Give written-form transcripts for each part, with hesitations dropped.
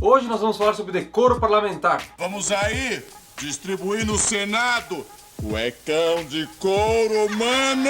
Hoje nós vamos falar sobre decoro parlamentar. Vamos aí distribuir no Senado cuecão de couro, mano!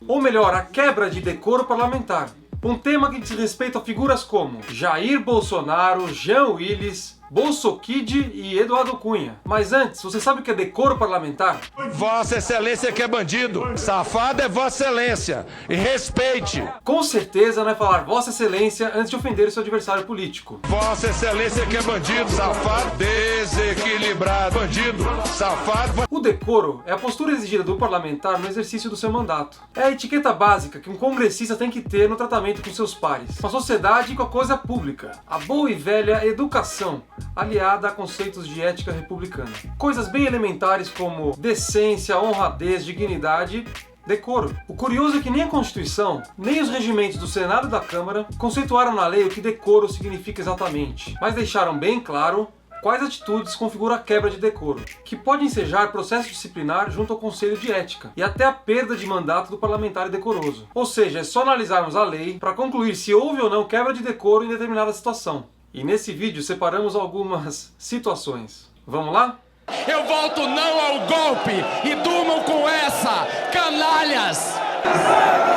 Ou melhor, a quebra de decoro parlamentar. Um tema que diz respeito a figuras como Jair Bolsonaro, Jean Willis, BolsoKid e Eduardo Cunha. Mas antes, você sabe o que é decoro parlamentar? Vossa Excelência que é bandido, safado é Vossa Excelência, e respeite. Com certeza não é falar Vossa Excelência antes de ofender o seu adversário político. Vossa Excelência que é bandido, safado, desequilibrado, bandido, safado. O decoro é a postura exigida do parlamentar no exercício do seu mandato. É a etiqueta básica que um congressista tem que ter no tratamento com seus pares, com a sociedade e com a coisa pública. A boa e velha educação, aliada a conceitos de ética republicana. Coisas bem elementares como decência, honradez, dignidade, decoro. O curioso é que nem a Constituição, nem os regimentos do Senado e da Câmara conceituaram na lei o que decoro significa exatamente, mas deixaram bem claro quais atitudes configuram a quebra de decoro, que pode ensejar processo disciplinar junto ao Conselho de Ética e até a perda de mandato do parlamentar decoroso. Ou seja, é só analisarmos a lei para concluir se houve ou não quebra de decoro em determinada situação. E nesse vídeo separamos algumas situações. Vamos lá? Eu volto não ao golpe e durmam com essa, canalhas!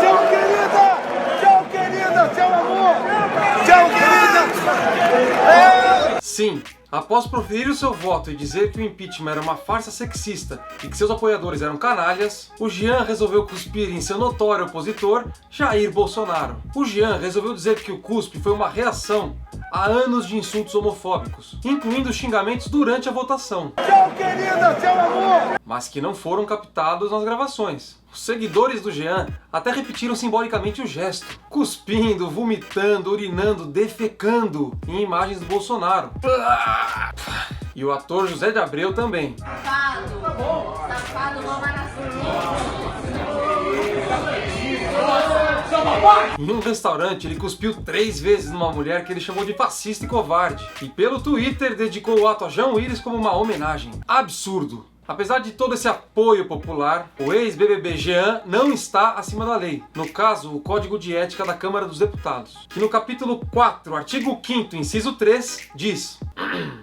Tchau, querida! Tchau, querida! Tchau, amor! Tchau, querida! Sim, após proferir o seu voto e dizer que o impeachment era uma farsa sexista e que seus apoiadores eram canalhas, o Jean resolveu cuspir em seu notório opositor, Jair Bolsonaro. O Jean resolveu dizer que o cuspe foi uma reação a anos de insultos homofóbicos, incluindo xingamentos durante a votação. Tchau, querida! Tchau, amor! Mas que não foram captados nas gravações. Os seguidores do Jean até repetiram simbolicamente o gesto, cuspindo, vomitando, urinando, defecando em imagens do Bolsonaro. E o ator José de Abreu também. Safado, não vai Em um restaurante, ele cuspiu 3 vezes numa mulher que ele chamou de fascista e covarde. E pelo Twitter, dedicou o ato a Jean Willis como uma homenagem. Absurdo! Apesar de todo esse apoio popular, o ex-BBB Jean não está acima da lei. No caso, o Código de Ética da Câmara dos Deputados, que no capítulo 4, artigo 5º, inciso 3, diz: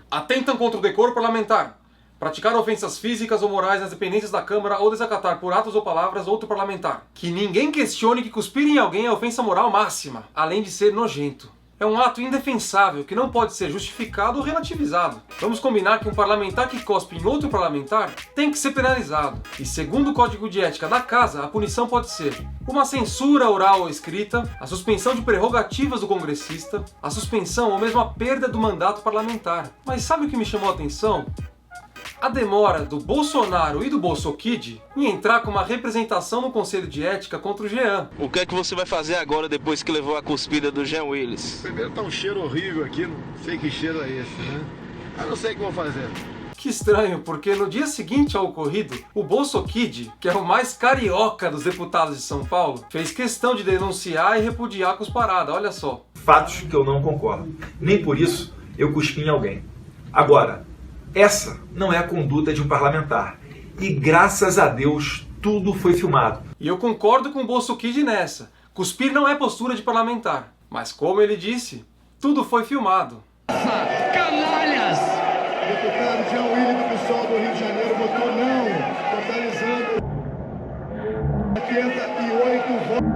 atentam contra o decoro parlamentar, praticar ofensas físicas ou morais nas dependências da Câmara ou desacatar por atos ou palavras outro parlamentar. Que ninguém questione que cuspir em alguém é ofensa moral máxima, além de ser nojento. É um ato indefensável que não pode ser justificado ou relativizado. Vamos combinar que um parlamentar que cospe em outro parlamentar tem que ser penalizado. E segundo o Código de Ética da Casa, a punição pode ser uma censura oral ou escrita, a suspensão de prerrogativas do congressista, a suspensão ou mesmo a perda do mandato parlamentar. Mas sabe o que me chamou a atenção? A demora do Bolsonaro e do BolsoKid em entrar com uma representação no Conselho de Ética contra o Jean. O que é que você vai fazer agora depois que levou a cuspida do Jean Willis? Primeiro tá um cheiro horrível aqui, não sei que cheiro é esse, né? Eu não sei o que vou fazer. Que estranho, porque no dia seguinte ao ocorrido, o BolsoKid, que é o mais carioca dos deputados de São Paulo, fez questão de denunciar e repudiar a cusparada, olha só. Fatos que eu não concordo. Nem por isso eu cuspi em alguém. Agora, essa não é a conduta de um parlamentar. E graças a Deus, tudo foi filmado. E eu concordo com o BolsoKid nessa. Cuspir não é postura de parlamentar. Mas como ele disse, tudo foi filmado. Canalhas! O deputado Jean Willis do PSOL do Rio de Janeiro votou não, totalizando 88 votos.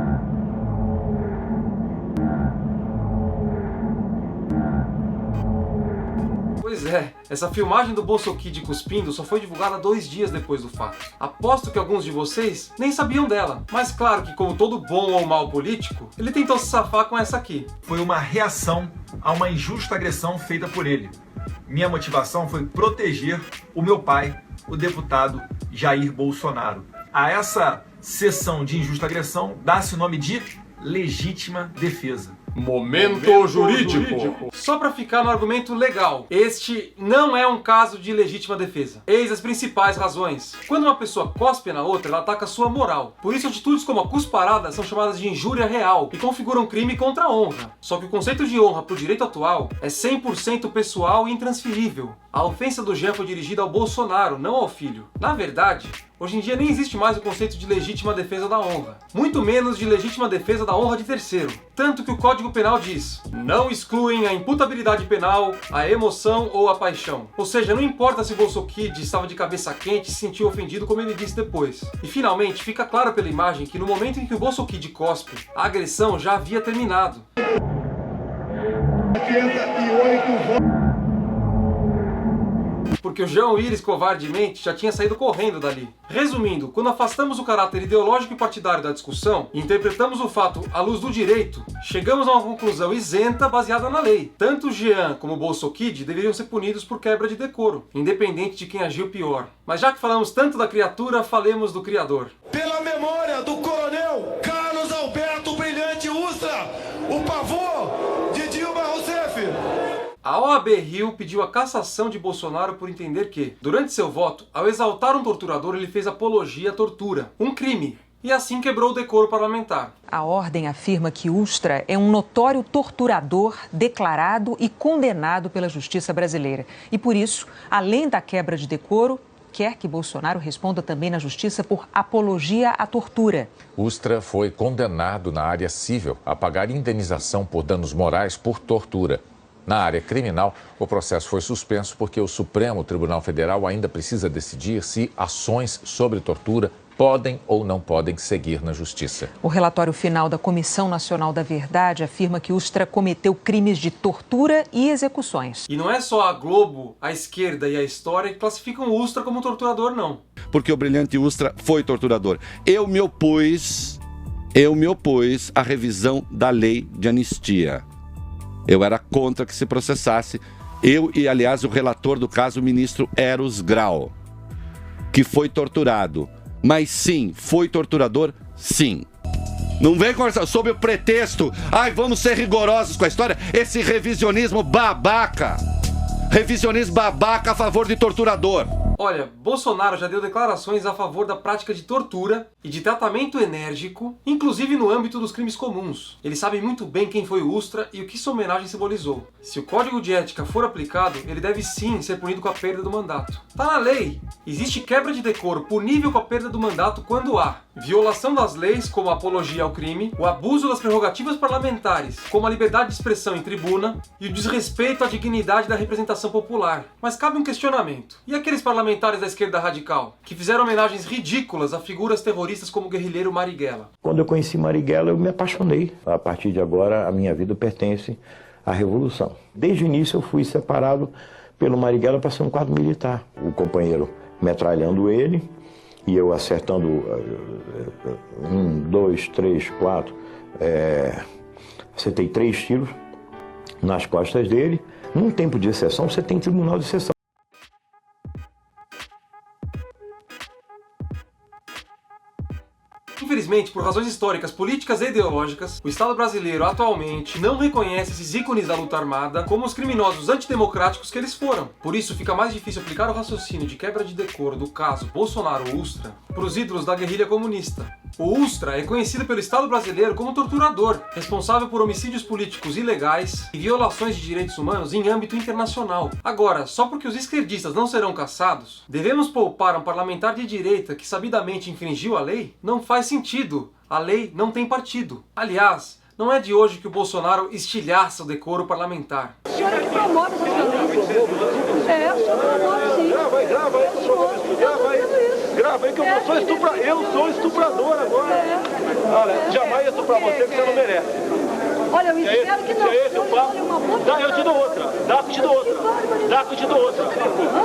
Pois é, essa filmagem do BolsoKid cuspindo só foi divulgada 2 dias depois do fato. Aposto que alguns de vocês nem sabiam dela, mas claro que como todo bom ou mau político, ele tentou se safar com essa aqui. Foi uma reação a uma injusta agressão feita por ele. Minha motivação foi proteger o meu pai, o deputado Jair Bolsonaro. A essa sessão de injusta agressão dá-se o nome de legítima defesa. Momento jurídico. Só para ficar no argumento legal, este não é um caso de legítima defesa. Eis as principais razões. Quando uma pessoa cospe na outra, ela ataca a sua moral. Por isso, atitudes como a cusparada são chamadas de injúria real e configuram crime contra a honra. Só que o conceito de honra para o direito atual é 100% pessoal e intransferível. A ofensa do Jean foi dirigida ao Bolsonaro, não ao filho. Na verdade, Hoje em dia nem existe mais o conceito de legítima defesa da honra, muito menos de legítima defesa da honra de terceiro. Tanto que o Código Penal diz: não excluem a imputabilidade penal, a emoção ou a paixão. Ou seja, não importa se o Bolsokid estava de cabeça quente e se sentiu ofendido, como ele disse depois. E finalmente, fica claro pela imagem que no momento em que o Bolsokid cospe, a agressão já havia terminado. 88 votos. Porque o Jean Willis, covardemente, já tinha saído correndo dali. Resumindo, quando afastamos o caráter ideológico e partidário da discussão e interpretamos o fato à luz do direito, chegamos a uma conclusão isenta baseada na lei. Tanto o Jean como o Bolsokid deveriam ser punidos por quebra de decoro, independente de quem agiu pior. Mas já que falamos tanto da criatura, falemos do criador. Pela memória do coronel Carlos Alberto Brilhante Ustra, o pavô de Dilma Rousseff. A OAB Rio pediu a cassação de Bolsonaro por entender que, durante seu voto, ao exaltar um torturador, ele fez apologia à tortura, um crime, e assim quebrou o decoro parlamentar. A ordem afirma que Ustra é um notório torturador declarado e condenado pela justiça brasileira. E por isso, além da quebra de decoro, quer que Bolsonaro responda também na justiça por apologia à tortura. Ustra foi condenado na área civil a pagar indenização por danos morais por tortura. Na área criminal, o processo foi suspenso porque o Supremo Tribunal Federal ainda precisa decidir se ações sobre tortura podem ou não podem seguir na justiça. O relatório final da Comissão Nacional da Verdade afirma que Ustra cometeu crimes de tortura e execuções. E não é só a Globo, a esquerda e a história que classificam o Ustra como torturador, não. Porque o Brilhante Ustra foi torturador. Eu me opus à revisão da lei de anistia. Eu era contra que se processasse. Eu e, aliás, o relator do caso, o ministro Eros Grau, que foi torturado. Mas sim, foi torturador, sim. Não vem conversar sob o pretexto, vamos ser rigorosos com a história, esse revisionismo babaca. Revisionismo babaca a favor de torturador. Olha, Bolsonaro já deu declarações a favor da prática de tortura e de tratamento enérgico, inclusive no âmbito dos crimes comuns. Ele sabe muito bem quem foi o Ustra e o que sua homenagem simbolizou. Se o código de ética for aplicado, ele deve sim ser punido com a perda do mandato. Tá na lei! Existe quebra de decoro punível com a perda do mandato quando há violação das leis, como a apologia ao crime, o abuso das prerrogativas parlamentares, como a liberdade de expressão em tribuna, e o desrespeito à dignidade da representação popular. Mas cabe um questionamento. E aqueles parlamentares da esquerda radical, que fizeram homenagens ridículas a figuras terroristas como o guerrilheiro Marighella? Quando eu conheci Marighella, eu me apaixonei. A partir de agora, a minha vida pertence à Revolução. Desde o início, eu fui separado pelo Marighella para ser um quadro militar. O companheiro metralhando ele, e eu acertando 1, 2, 3, 4, acertei 3 tiros nas costas dele. Num tempo de exceção, você tem tribunal de exceção. Infelizmente, por razões históricas, políticas e ideológicas, o Estado brasileiro atualmente não reconhece esses ícones da luta armada como os criminosos antidemocráticos que eles foram. Por isso, fica mais difícil aplicar o raciocínio de quebra de decoro do caso Bolsonaro-Ustra para os ídolos da guerrilha comunista. O Ustra é conhecido pelo Estado brasileiro como torturador, responsável por homicídios políticos ilegais e violações de direitos humanos em âmbito internacional. Agora, só porque os esquerdistas não serão caçados, devemos poupar um parlamentar de direita que sabidamente infringiu a lei? Não faz sentido. A lei não tem partido. Aliás, não é de hoje que o Bolsonaro estilhaça o decoro parlamentar. O senhor é que promove essa violência. O senhor promove sim. Grava aí, grava aí que eu sou estuprador agora. Olha, jamais ia estuprar você que você não merece. Olha, eu espero que não. Eu te dou outra. Dá que eu te dou outra. Dá que eu te dou outra.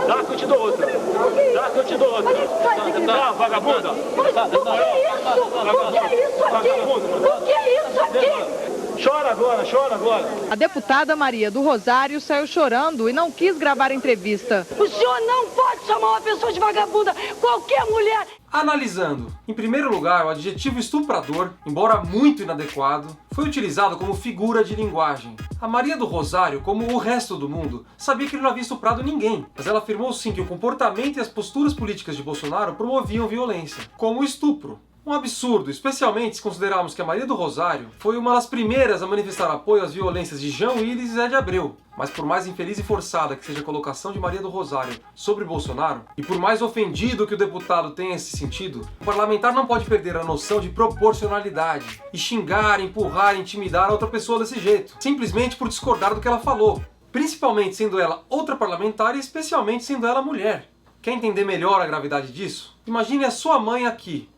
Dá que eu te dou outra. Dá que eu te dou outra. Tá, vagabunda. O que é isso aqui? O que é isso aqui? Chora agora. A deputada Maria do Rosário saiu chorando e não quis gravar a entrevista. O senhor não pode chamar uma pessoa de vagabunda, qualquer mulher. Analisando, em primeiro lugar, o adjetivo estuprador, embora muito inadequado, foi utilizado como figura de linguagem. A Maria do Rosário, como o resto do mundo, sabia que ele não havia estuprado ninguém, mas ela afirmou sim que o comportamento e as posturas políticas de Bolsonaro promoviam violência, como o estupro. Um absurdo, especialmente se considerarmos que a Maria do Rosário foi uma das primeiras a manifestar apoio às violências de Jean Willis e Zé de Abreu. Mas por mais infeliz e forçada que seja a colocação de Maria do Rosário sobre Bolsonaro, e por mais ofendido que o deputado tenha esse sentido, o parlamentar não pode perder a noção de proporcionalidade e xingar, empurrar, intimidar a outra pessoa desse jeito, simplesmente por discordar do que ela falou, principalmente sendo ela outra parlamentar e especialmente sendo ela mulher. Quer entender melhor a gravidade disso? Imagine a sua mãe aqui.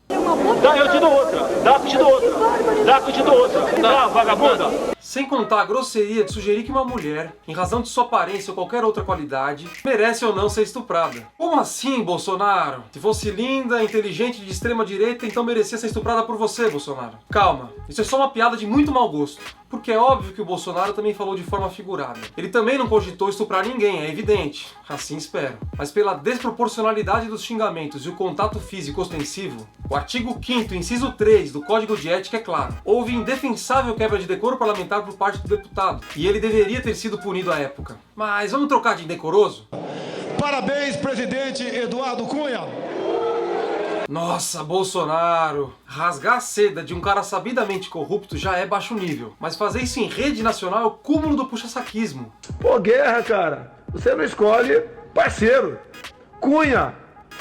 Dá, eu te dou outra. Dá, que eu te dou outra. Dá, que eu te dou outra. Dá, vagabunda. Sem contar a grosseria de sugerir que uma mulher, em razão de sua aparência ou qualquer outra qualidade, merece ou não ser estuprada. Como assim, Bolsonaro? Se fosse linda, inteligente, de extrema direita, então merecia ser estuprada por você, Bolsonaro. Calma, isso é só uma piada de muito mau gosto. Porque é óbvio que o Bolsonaro também falou de forma figurada. Ele também não cogitou estuprar ninguém, é evidente. Assim espero. Mas pela desproporcionalidade dos xingamentos e o contato físico ostensivo, o artigo 5º, inciso 3 do Código de Ética é claro. Houve indefensável quebra de decoro parlamentar por parte do deputado. E ele deveria ter sido punido à época. Mas vamos trocar de indecoroso? Parabéns, presidente Eduardo Cunha. Nossa, Bolsonaro! Rasgar a seda de um cara sabidamente corrupto já é baixo nível. Mas fazer isso em rede nacional é o cúmulo do puxa-saquismo. Pô, Guerra, cara, você não escolhe parceiro. Cunha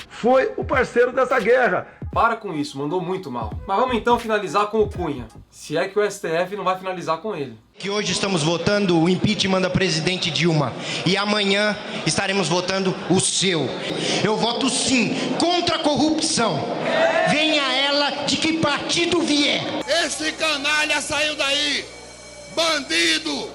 foi o parceiro dessa guerra. Para com isso, mandou muito mal. Mas vamos então finalizar com o Cunha. Se é que o STF não vai finalizar com ele. Que hoje estamos votando o impeachment da presidente Dilma e amanhã estaremos votando o seu. Eu voto sim contra a corrupção. Venha ela de que partido vier. Esse canalha saiu daí! Bandido!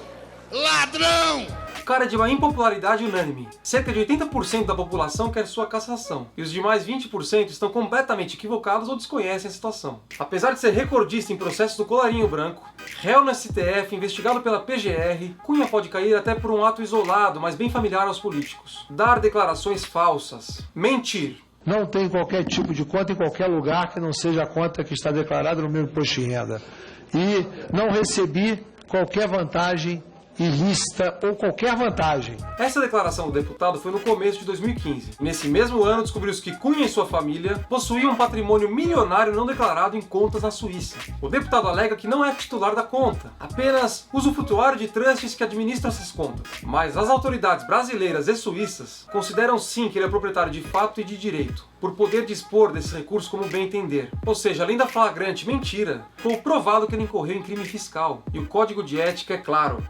Ladrão! O cara é de uma impopularidade unânime. Cerca de 80% da população quer sua cassação. E os demais 20% estão completamente equivocados ou desconhecem a situação. Apesar de ser recordista em processos do colarinho branco, réu no STF, investigado pela PGR, Cunha pode cair até por um ato isolado, mas bem familiar aos políticos. Dar declarações falsas. Mentir. Não tem qualquer tipo de conta em qualquer lugar que não seja a conta que está declarada no meu imposto de renda. E não recebi qualquer vantagem ilícita ou qualquer vantagem. Essa declaração do deputado foi no começo de 2015. Nesse mesmo ano, descobriu-se que Cunha e sua família possuíam um patrimônio milionário não declarado em contas na Suíça. O deputado alega que não é titular da conta, apenas usufrutuário de trusts que administram essas contas. Mas as autoridades brasileiras e suíças consideram sim que ele é proprietário de fato e de direito, por poder dispor desses recursos como bem entender. Ou seja, além da flagrante mentira, ficou provado que ele incorreu em crime fiscal. E o Código de Ética é claro.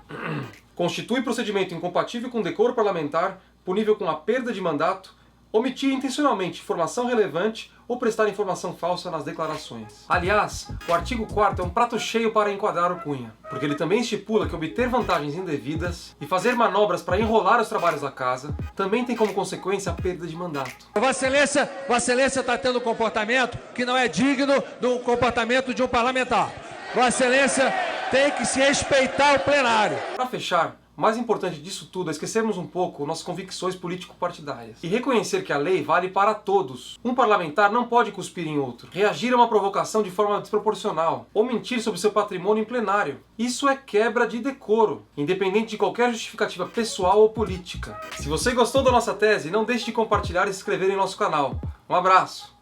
Constitui procedimento incompatível com decoro parlamentar, punível com a perda de mandato, omitir intencionalmente informação relevante ou prestar informação falsa nas declarações. Aliás, o artigo 4º é um prato cheio para enquadrar o Cunha, porque ele também estipula que obter vantagens indevidas e fazer manobras para enrolar os trabalhos da casa também tem como consequência a perda de mandato. Vossa Excelência está tendo um comportamento que não é digno do comportamento de um parlamentar. Vossa Excelência tem que se respeitar o plenário. Para fechar, o mais importante disso tudo é esquecermos um pouco nossas convicções político-partidárias e reconhecer que a lei vale para todos. Um parlamentar não pode cuspir em outro, reagir a uma provocação de forma desproporcional ou mentir sobre seu patrimônio em plenário. Isso é quebra de decoro, independente de qualquer justificativa pessoal ou política. Se você gostou da nossa tese, não deixe de compartilhar e se inscrever em nosso canal. Um abraço!